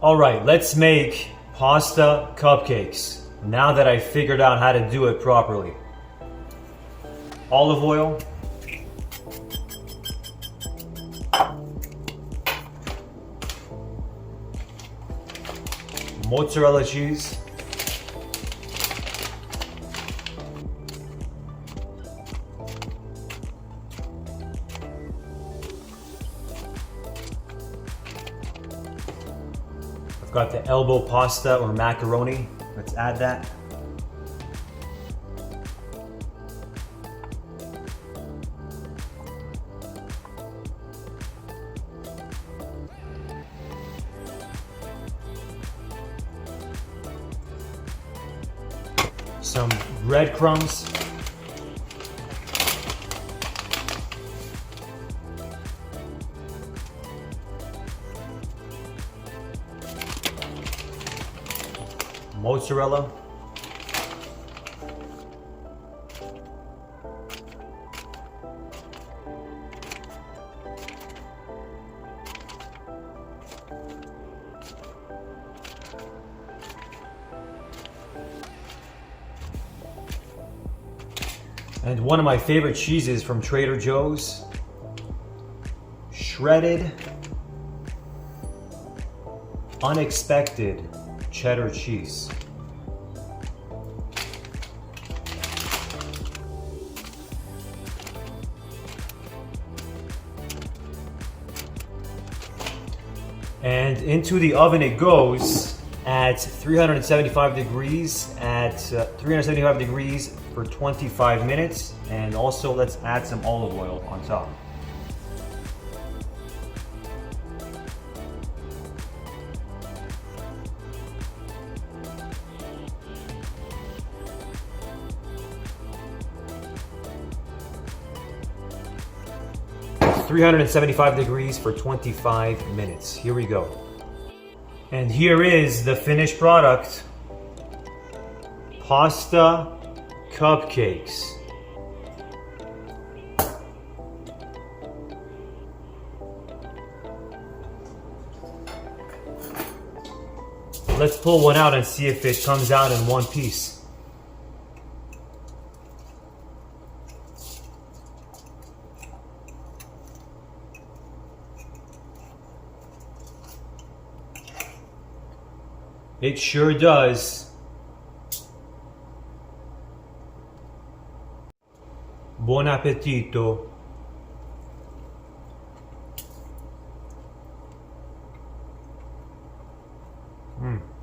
Alright, let's make pasta cupcakes. Now that I figured out how to do it properly. Olive oil. Mozzarella cheese. I've got the elbow pasta or macaroni. Let's add that. Some breadcrumbs. Mozzarella. And one of my favorite cheeses from Trader Joe's, shredded, unexpected cheddar cheese. And into the oven it goes at 375 degrees for 25 minutes. And also let's add some olive oil on top. It's 375 degrees for 25 minutes. Here we go. And here is the finished product. Pasta cupcakes. Let's pull one out and see if it comes out in one piece. It sure does. Buon appetito. Mm.